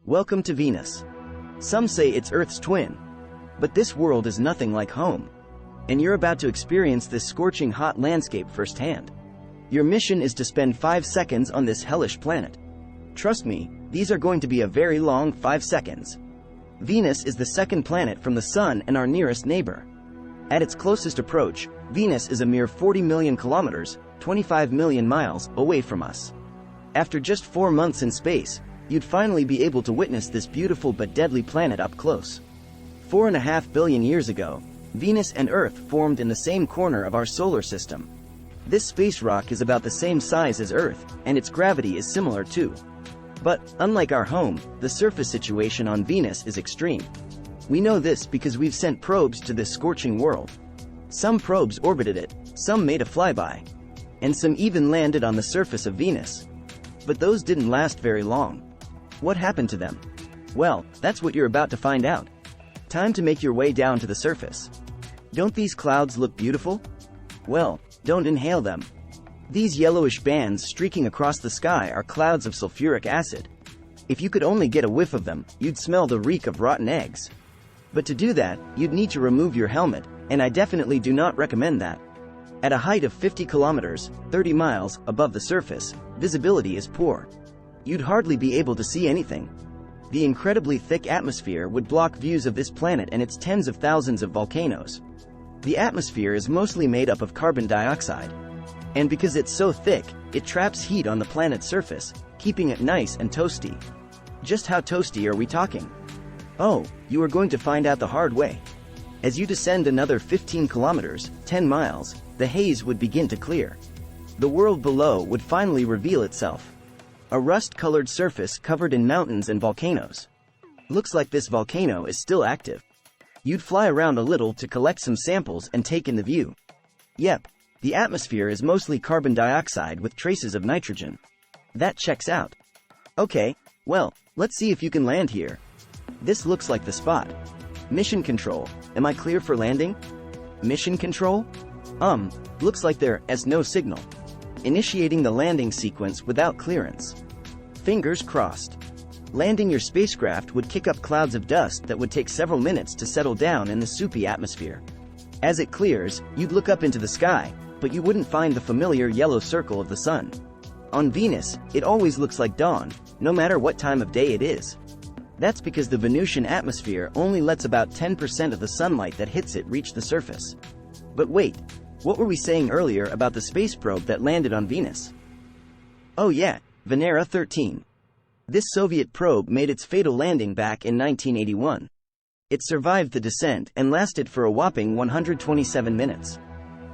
Welcome to Venus. Some say it's Earth's twin. But this world is nothing like home. And you're about to experience this scorching hot landscape firsthand. Your mission is to spend 5 seconds on this hellish planet. Trust me, these are going to be a very long 5 seconds. Venus is the second planet from the Sun and our nearest neighbor. At its closest approach, Venus is a mere 40 million kilometers, 25 million miles, away from us. After just 4 months in space, you'd finally be able to witness this beautiful but deadly planet up close. 4.5 billion years ago, Venus and Earth formed in the same corner of our solar system. This space rock is about the same size as Earth, and its gravity is similar too. But, unlike our home, the surface situation on Venus is extreme. We know this because we've sent probes to this scorching world. Some probes orbited it, some made a flyby, and some even landed on the surface of Venus. But those didn't last very long. What happened to them? Well, that's what you're about to find out. Time to make your way down to the surface. Don't these clouds look beautiful? Well, don't inhale them. These yellowish bands streaking across the sky are clouds of sulfuric acid. If you could only get a whiff of them, you'd smell the reek of rotten eggs. But to do that, you'd need to remove your helmet, and I definitely do not recommend that. At a height of 50 kilometers, 30 miles, above the surface, visibility is poor. You'd hardly be able to see anything. The incredibly thick atmosphere would block views of this planet and its tens of thousands of volcanoes. The atmosphere is mostly made up of carbon dioxide. And because it's so thick, it traps heat on the planet's surface, keeping it nice and toasty. Just how toasty are we talking? Oh, you are going to find out the hard way. As you descend another 15 kilometers, 10 miles, the haze would begin to clear. The world below would finally reveal itself. A rust-colored surface covered in mountains and volcanoes. Looks like this volcano is still active. You'd fly around a little to collect some samples and take in the view. Yep, the atmosphere is mostly carbon dioxide with traces of nitrogen. That checks out. Okay, well, let's see if you can land here. This looks like the spot. Mission control, am I clear for landing? Mission control? Looks like there's no signal. Initiating the landing sequence without clearance. Fingers crossed. Landing your spacecraft would kick up clouds of dust that would take several minutes to settle down in the soupy atmosphere. As it clears, you'd look up into the sky, but you wouldn't find the familiar yellow circle of the sun. On Venus, it always looks like dawn, no matter what time of day it is. That's because the Venusian atmosphere only lets about 10% of the sunlight that hits it reach the surface. But wait, what were we saying earlier about the space probe that landed on Venus? Oh yeah, Venera 13. This Soviet probe made its fatal landing back in 1981. It survived the descent and lasted for a whopping 127 minutes.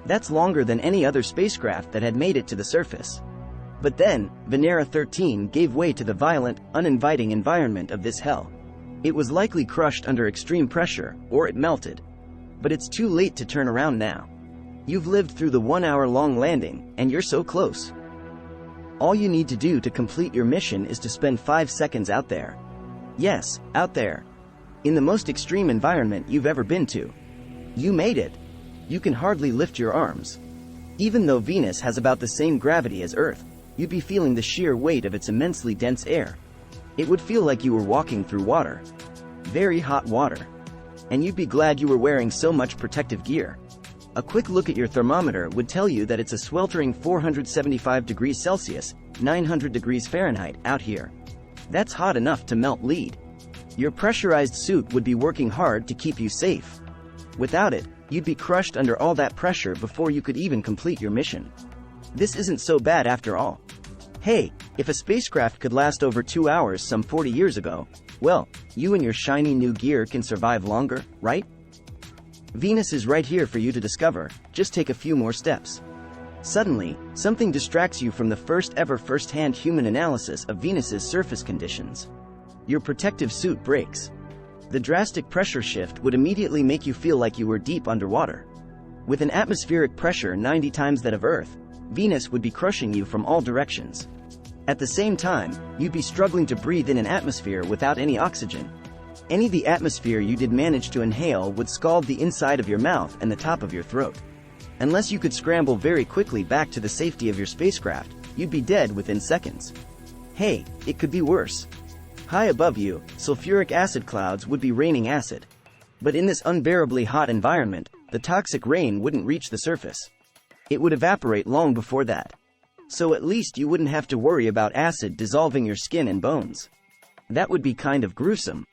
That's longer than any other spacecraft that had made it to the surface. But then, Venera 13 gave way to the violent, uninviting environment of this hell. It was likely crushed under extreme pressure, or it melted. But it's too late to turn around now. You've lived through the 1-hour-long landing, and you're so close. All you need to do to complete your mission is to spend 5 seconds out there. Yes, out there. In the most extreme environment you've ever been to. You made it. You can hardly lift your arms. Even though Venus has about the same gravity as Earth, you'd be feeling the sheer weight of its immensely dense air. It would feel like you were walking through water. Very hot water. And you'd be glad you were wearing so much protective gear. A quick look at your thermometer would tell you that it's a sweltering 475 degrees Celsius, 900 degrees Fahrenheit, out here. That's hot enough to melt lead. Your pressurized suit would be working hard to keep you safe. Without it, you'd be crushed under all that pressure before you could even complete your mission. This isn't so bad after all. Hey, if a spacecraft could last over 2 hours some 40 years ago, well, you and your shiny new gear can survive longer, right? Venus is right here for you to discover, just take a few more steps. Suddenly, something distracts you from the first ever first-hand human analysis of Venus's surface conditions. Your protective suit breaks. The drastic pressure shift would immediately make you feel like you were deep underwater. With an atmospheric pressure 90 times that of Earth, Venus would be crushing you from all directions. At the same time, you'd be struggling to breathe in an atmosphere without any oxygen. Any of the atmosphere you did manage to inhale would scald the inside of your mouth and the top of your throat. Unless you could scramble very quickly back to the safety of your spacecraft, you'd be dead within seconds. Hey, it could be worse. High above you, sulfuric acid clouds would be raining acid. But in this unbearably hot environment, the toxic rain wouldn't reach the surface. It would evaporate long before that. So at least you wouldn't have to worry about acid dissolving your skin and bones. That would be kind of gruesome.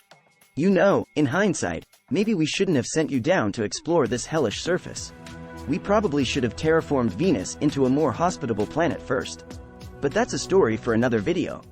You know, in hindsight, maybe we shouldn't have sent you down to explore this hellish surface. We probably should have terraformed Venus into a more hospitable planet first. But that's a story for another video.